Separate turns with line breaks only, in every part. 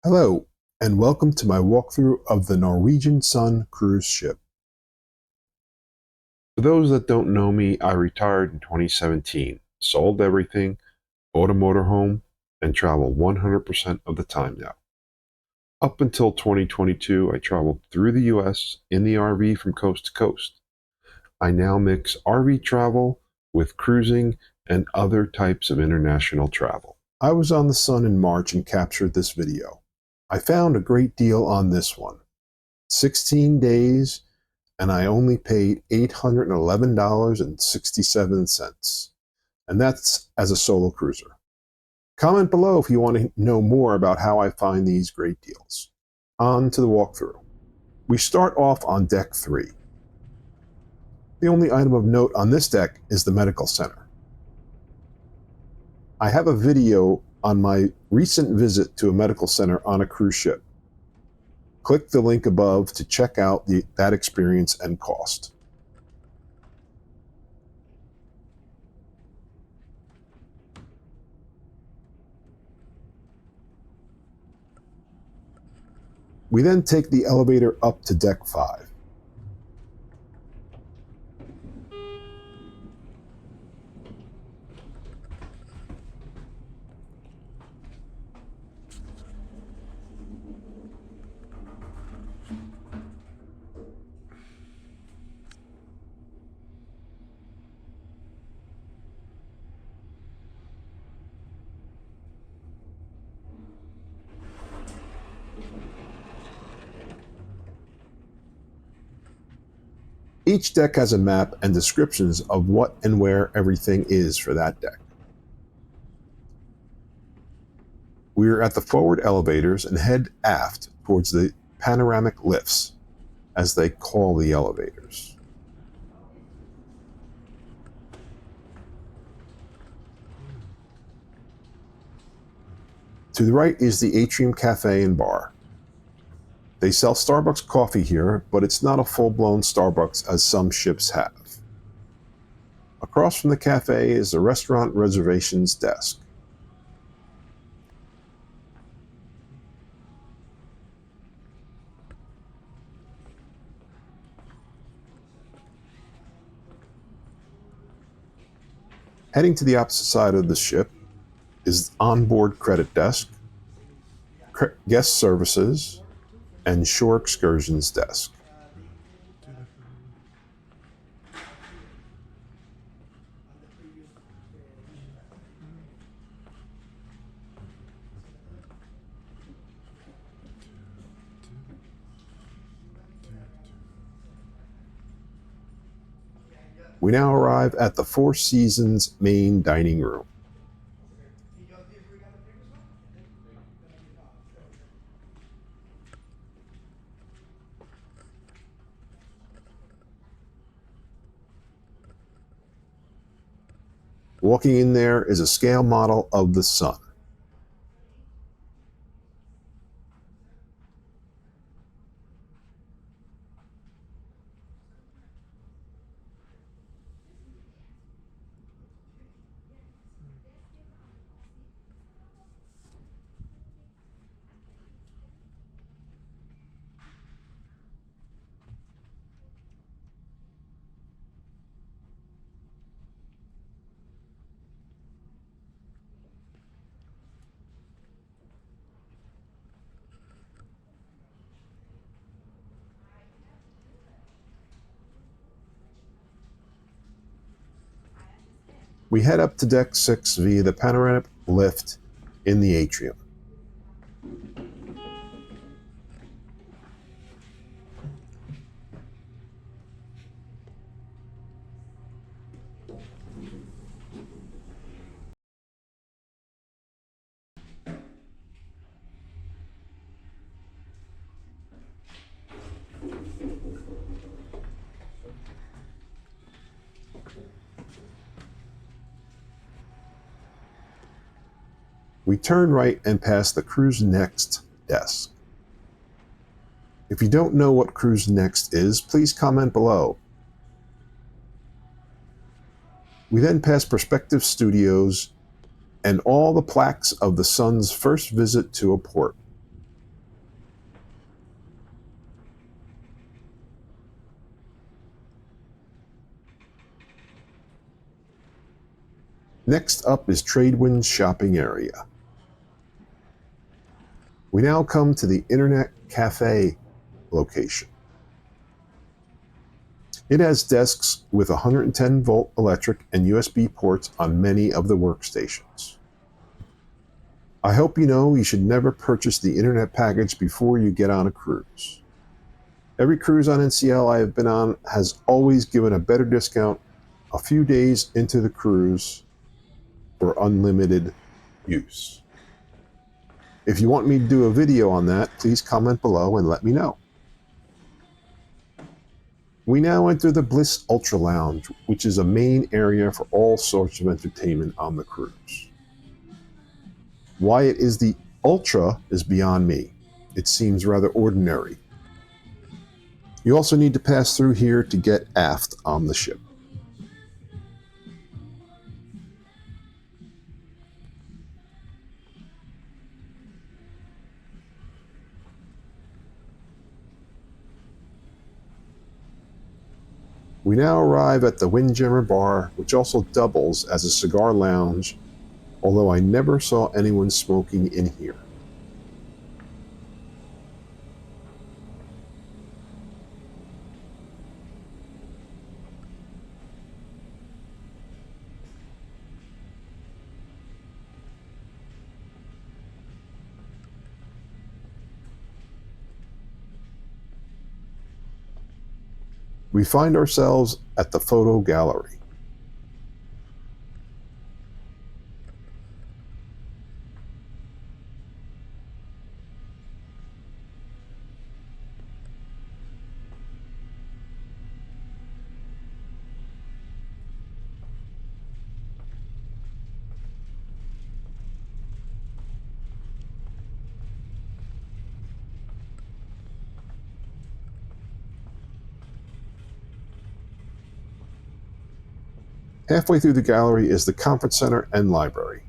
Hello, and welcome to my walkthrough of the Norwegian Sun cruise ship. For those that don't know me, I retired in 2017, sold everything, bought a motorhome, and travel 100% of the time now. Up until 2022, I traveled through the US in the RV from coast to coast. I now mix RV travel with cruising and other types of international travel. I was on the Sun in March and captured this video. I found a great deal on this one. 16 days, and I only paid $811.67, and that's as a solo cruiser. Comment below if you want to know more about how I find these great deals. On to the walkthrough. We start off on deck 3. The only item of note on this deck is the medical center. I have a video on my recent visit to a medical center on a cruise ship. Click the link above to check out that experience and cost. We then take the elevator up to deck 5. Each deck has a map and descriptions of what and where everything is for that deck. We are at the forward elevators and head aft towards the panoramic lifts, as they call the elevators. To the right is the Atrium Cafe and Bar. They sell Starbucks coffee here, but it's not a full-blown Starbucks as some ships have. Across from the cafe is the restaurant reservations desk. Heading to the opposite side of the ship is onboard credit desk, guest services, and shore excursions desk. We now arrive at the Four Seasons main dining room. Walking in there is a scale model of the Sun. We head up to deck 6 via the panoramic lift in the atrium. We turn right and pass the Cruise Next desk. If you don't know what Cruise Next is, please comment below. We then pass Perspective Studios and all the plaques of the Sun's first visit to a port. Next up is Tradewind's shopping area. We now come to the Internet Cafe location. It has desks with 110-volt electric and USB ports on many of the workstations. I hope you know you should never purchase the internet package before you get on a cruise. Every cruise on NCL I have been on has always given a better discount a few days into the cruise for unlimited use. If you want me to do a video on that, please comment below and let me know. We now enter the Bliss Ultra Lounge, which is a main area for all sorts of entertainment on the cruise. Why it is the Ultra is beyond me. It seems rather ordinary. You also need to pass through here to get aft on the ship. We now arrive at the Windjammer Bar, which also doubles as a cigar lounge, although I never saw anyone smoking in here. We find ourselves at the photo gallery. Halfway through the gallery is the conference center and library.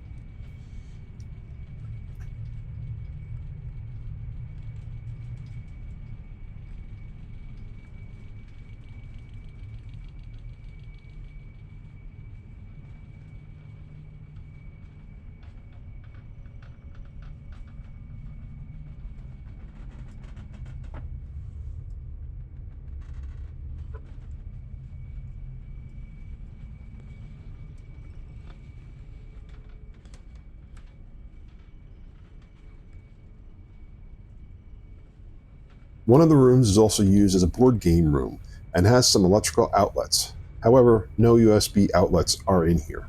One of the rooms is also used as a board game room and has some electrical outlets. However, no USB outlets are in here.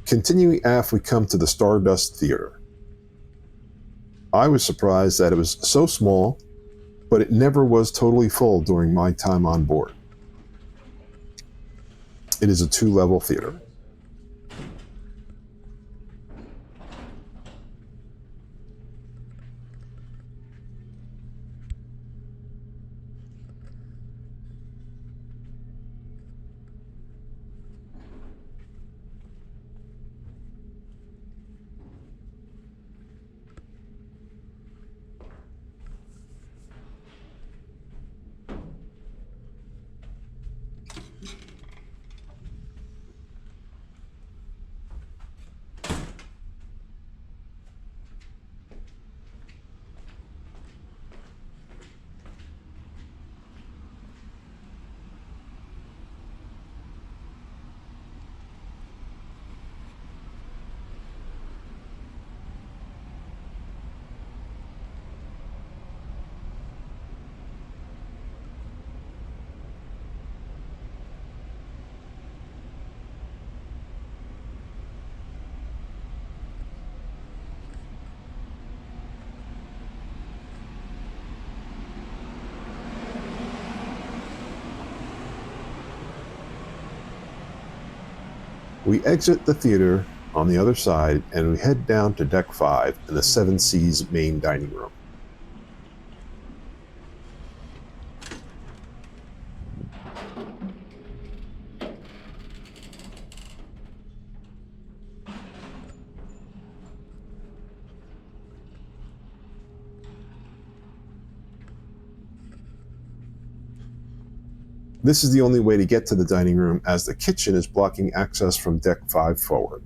Continuing aft, we come to the Stardust Theater. I was surprised that it was so small, but it never was totally full during my time on board. It is a 2-level theater. We exit the theater on the other side and we head down to Deck 5 in the Seven Seas main dining room. This is the only way to get to the dining room as the kitchen is blocking access from Deck 5 forward.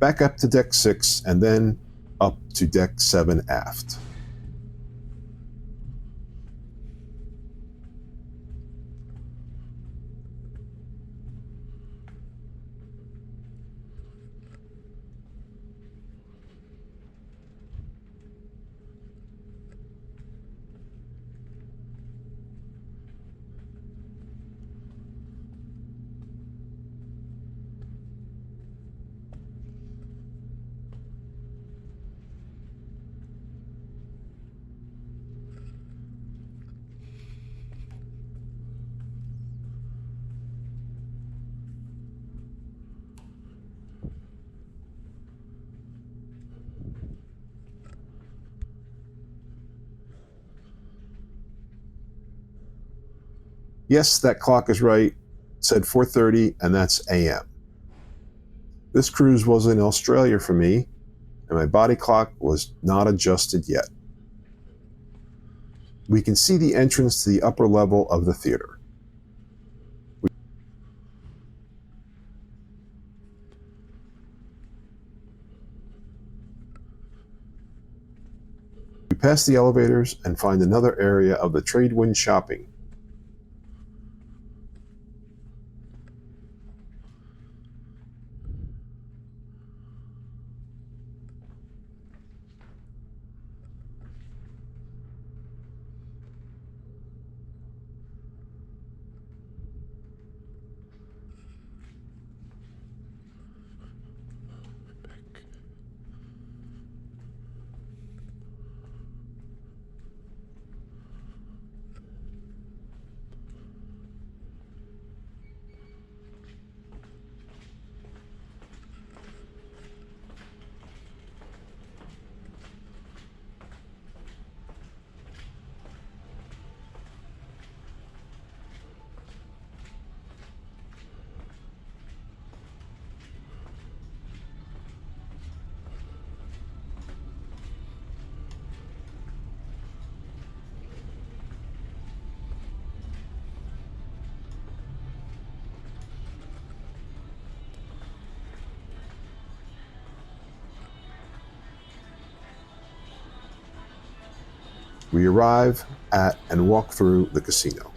Back up to Deck 6 and then up to Deck 7 aft. Yes, that clock is right. It said 4:30 and that's AM. This cruise was in Australia for me and my body clock was not adjusted yet. We can see the entrance to the upper level of the theater. We pass the elevators and find another area of the Tradewind shopping. We arrive at and walk through the casino.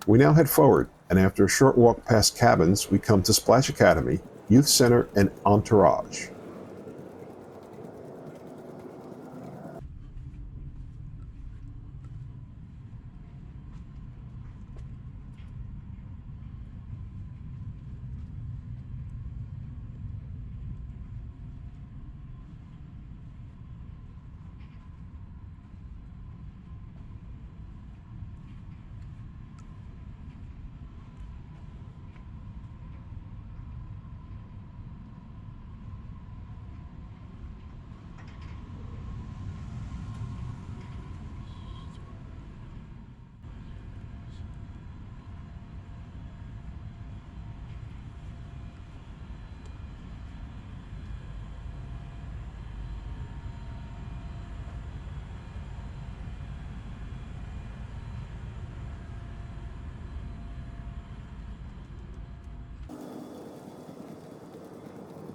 We now head forward, and after a short walk past cabins, we come to Splash Academy, Youth Center, and Entourage.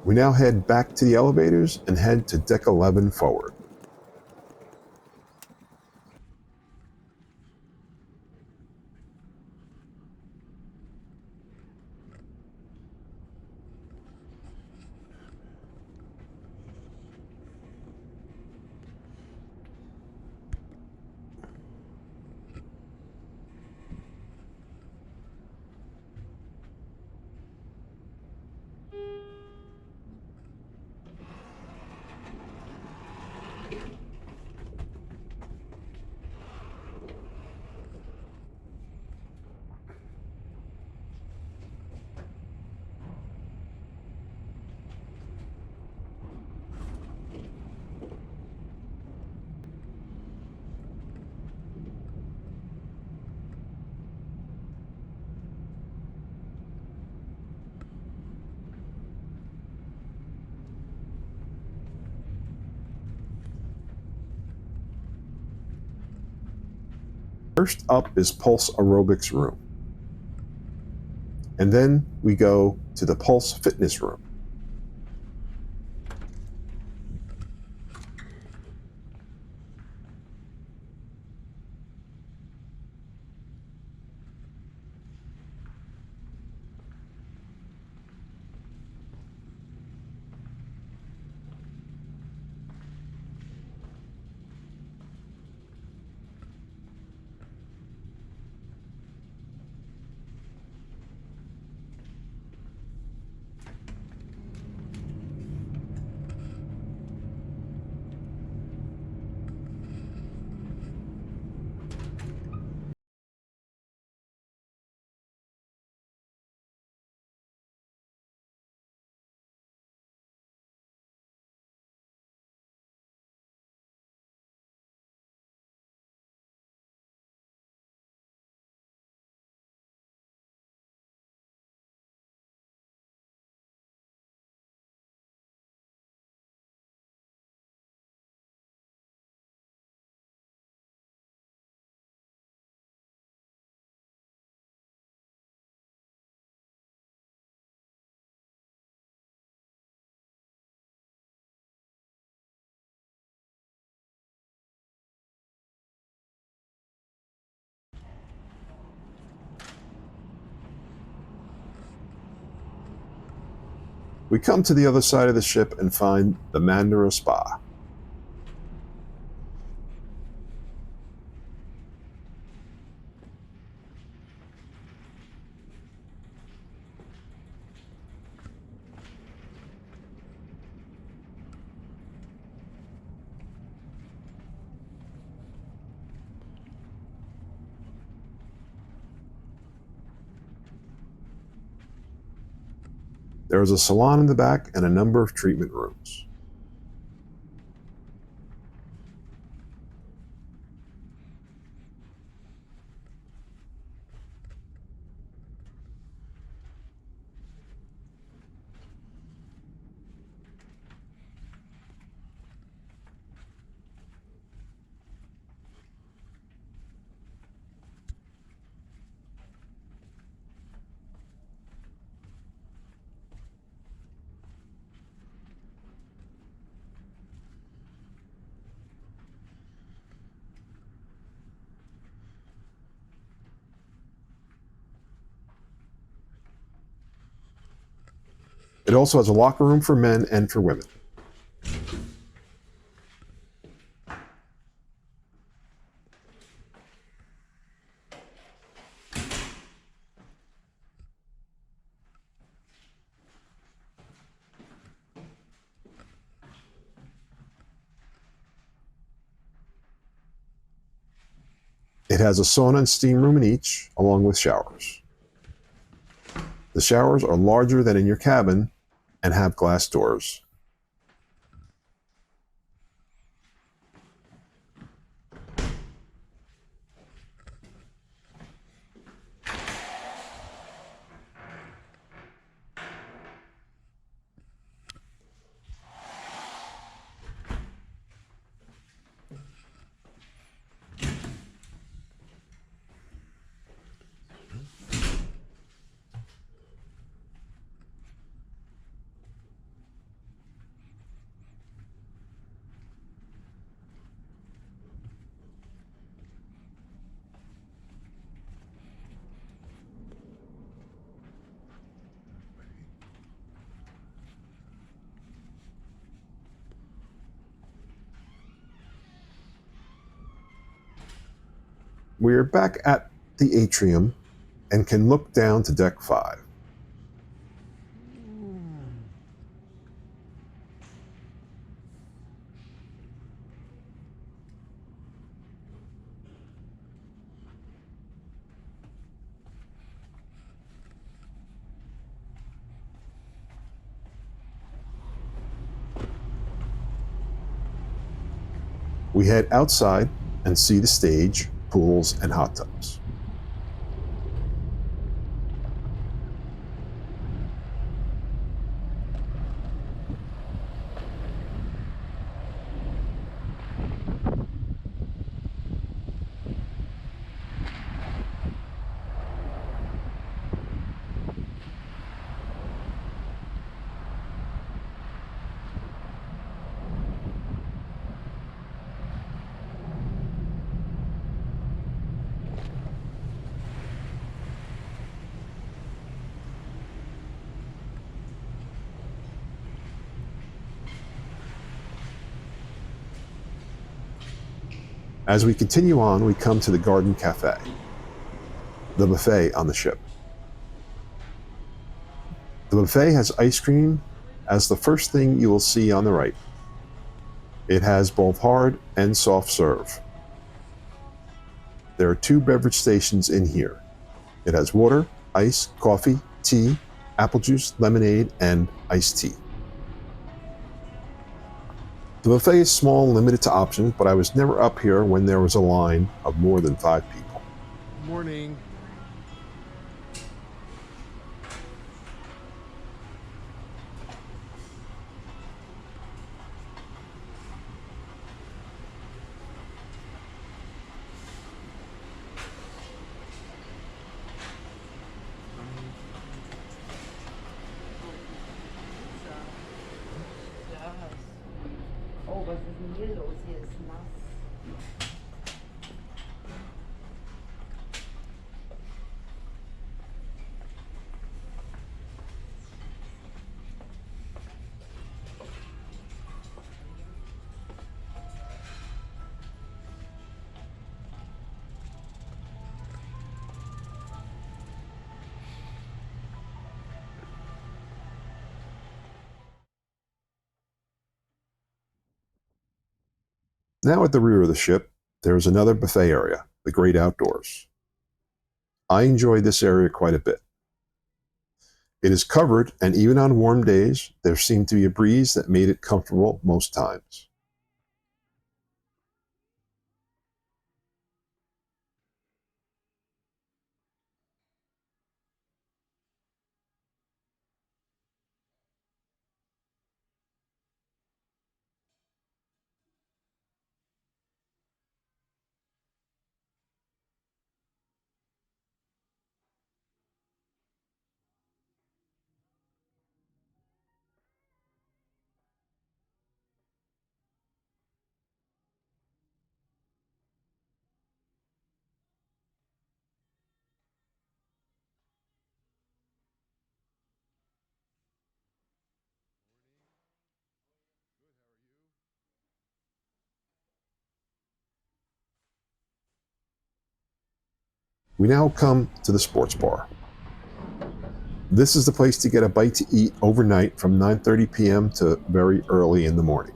We now head back to the elevators and head to Deck 11 forward. First up is Pulse Aerobics Room. And then we go to the Pulse Fitness Room. We come to the other side of the ship and find the Mandara Spa. There is a salon in the back and a number of treatment rooms. It also has a locker room for men and for women. It has a sauna and steam room in each, along with showers. The showers are larger than in your cabin and have glass doors. We are back at the atrium and can look down to deck 5. We head outside and see the stage, pools, and hot tubs. As we continue on, we come to the Garden Cafe, the buffet on the ship. The buffet has ice cream as the first thing you will see on the right. It has both hard and soft serve. There are 2 beverage stations in here. It has water, ice, coffee, tea, apple juice, lemonade, and iced tea. The buffet is small and limited to options, but I was never up here when there was a line of more than 5 people.
Morning.
Oh, was ist denn hier los? Hier ist nass.
Now at the rear of the ship, there is another buffet area, the great outdoors. I enjoy this area quite a bit. It is covered, and even on warm days, there seemed to be a breeze that made it comfortable most times. We now come to the sports bar. This is the place to get a bite to eat overnight from 9:30 p.m. to very early in the morning.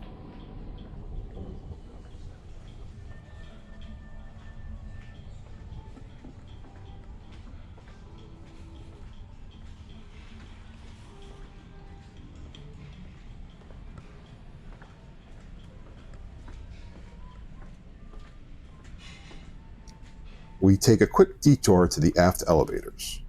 We take a quick detour to the aft elevators.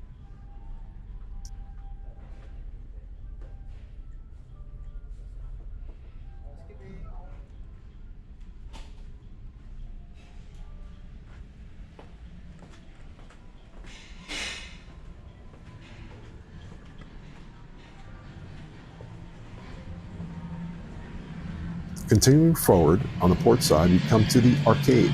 Continuing forward, on the port side, we come to the arcade.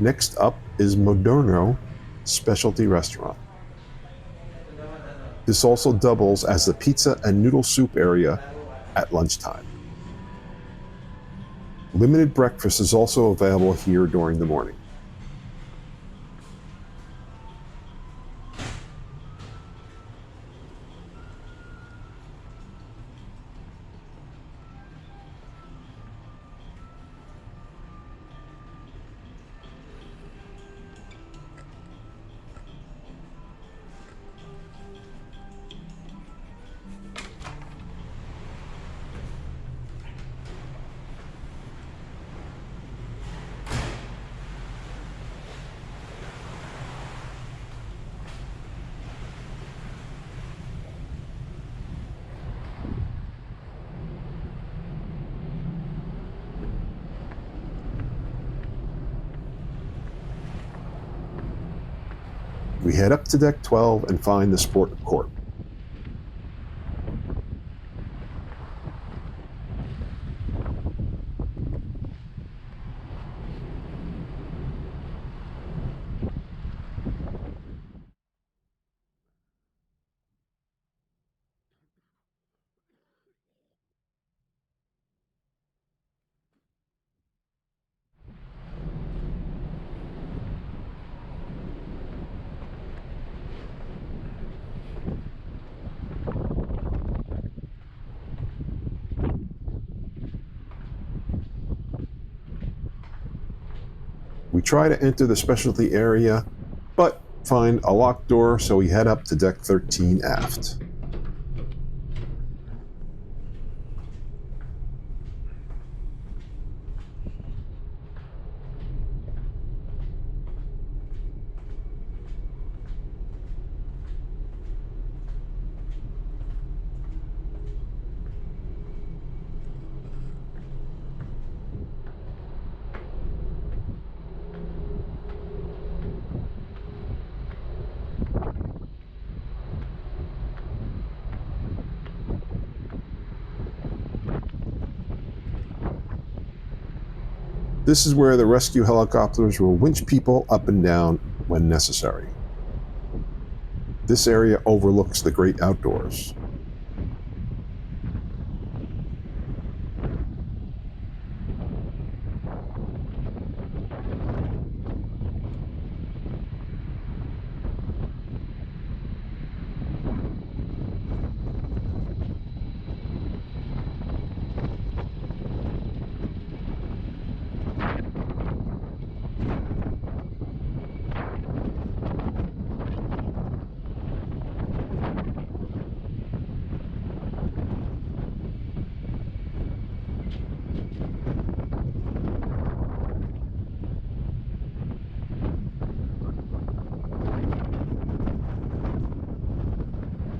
Next up is Moderno Specialty Restaurant. This also doubles as the pizza and noodle soup area at lunchtime. Limited breakfast is also available here during the morning. We head up to deck 12 and find the sport court. We try to enter the specialty area, but find a locked door, so we head up to deck 13 aft. This is where the rescue helicopters will winch people up and down when necessary. This area overlooks the great outdoors.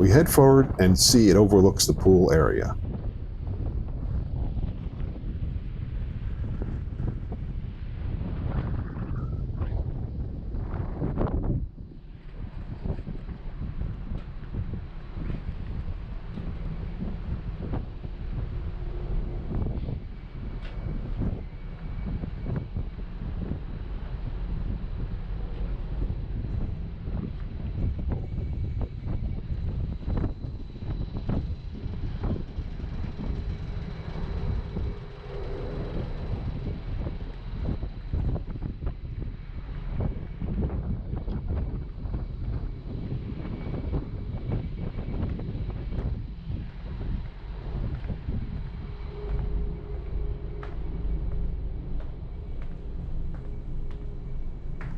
We head forward and see it overlooks the pool area.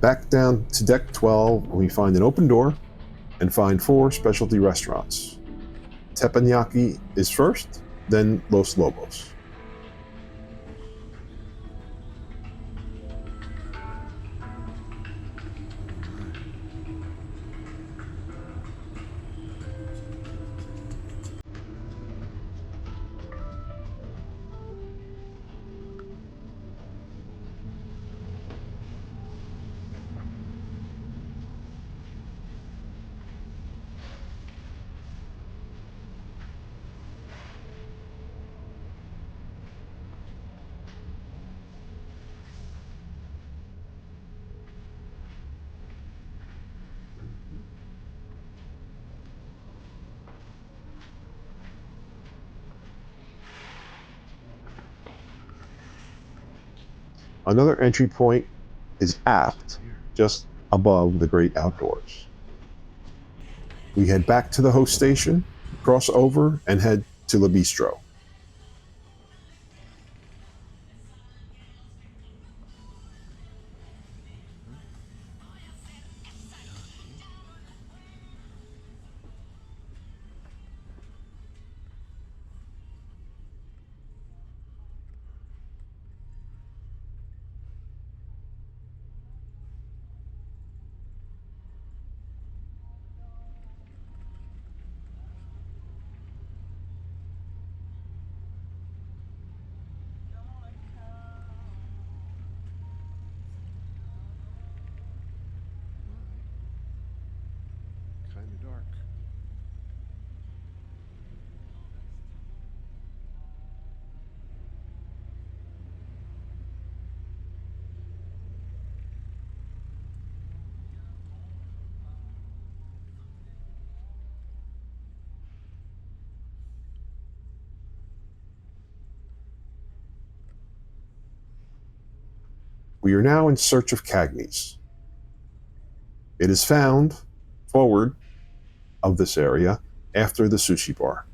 Back down to deck 12, we find an open door and find 4 specialty restaurants. Teppanyaki is first, then Los Lobos. Another entry point is aft, just above the great outdoors. We head back to the host station, cross over, and head to La Bistro. Kind of dark. We are now in search of Cagney's. It is found forward of this area after the sushi bar.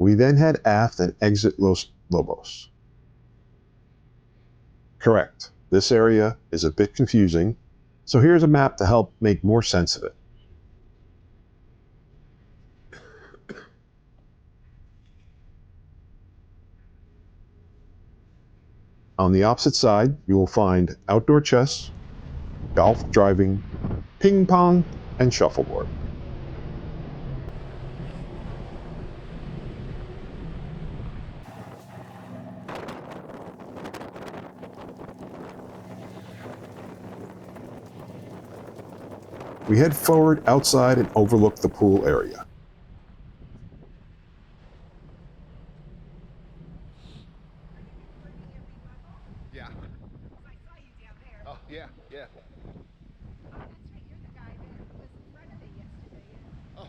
We then head aft and exit Los Lobos. Correct. This area is a bit confusing, so here's a map to help make more sense of it. On the opposite side, you will find outdoor chess, golf driving, ping pong, and shuffleboard. We head forward outside and overlook the pool area.
Yeah.
I saw you down there.
Oh, yeah, yeah.
Oh, that's right. You're the guy that was in front of me yesterday.
Oh.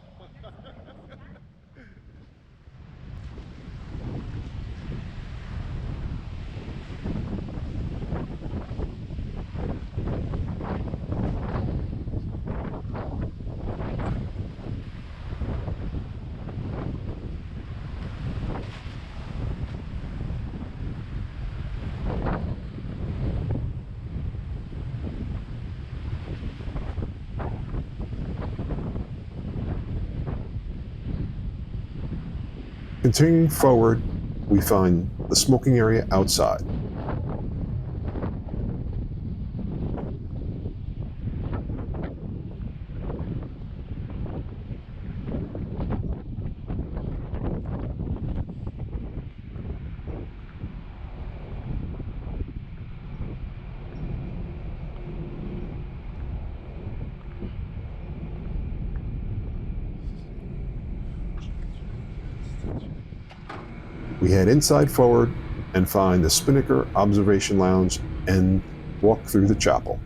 Continuing forward, we find the smoking area outside. We head inside forward and find the Spinnaker Observation Lounge and walk through the chapel.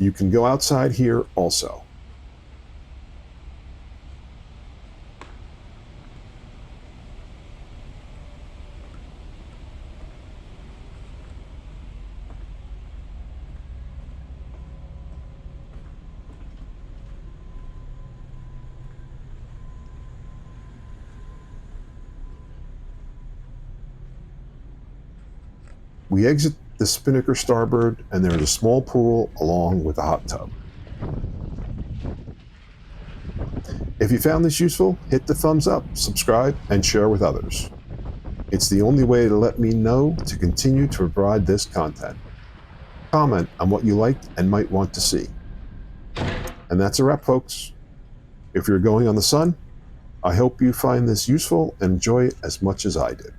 You can go outside here also. We exit the Spinnaker starboard, and there is a small pool along with a hot tub. If you found this useful, hit the thumbs up, subscribe, and share with others. It's the only way to let me know to continue to provide this content. Comment on what you liked and might want to see. And that's a wrap, folks. If you're going on the Sun, I hope you find this useful and enjoy it as much as I did.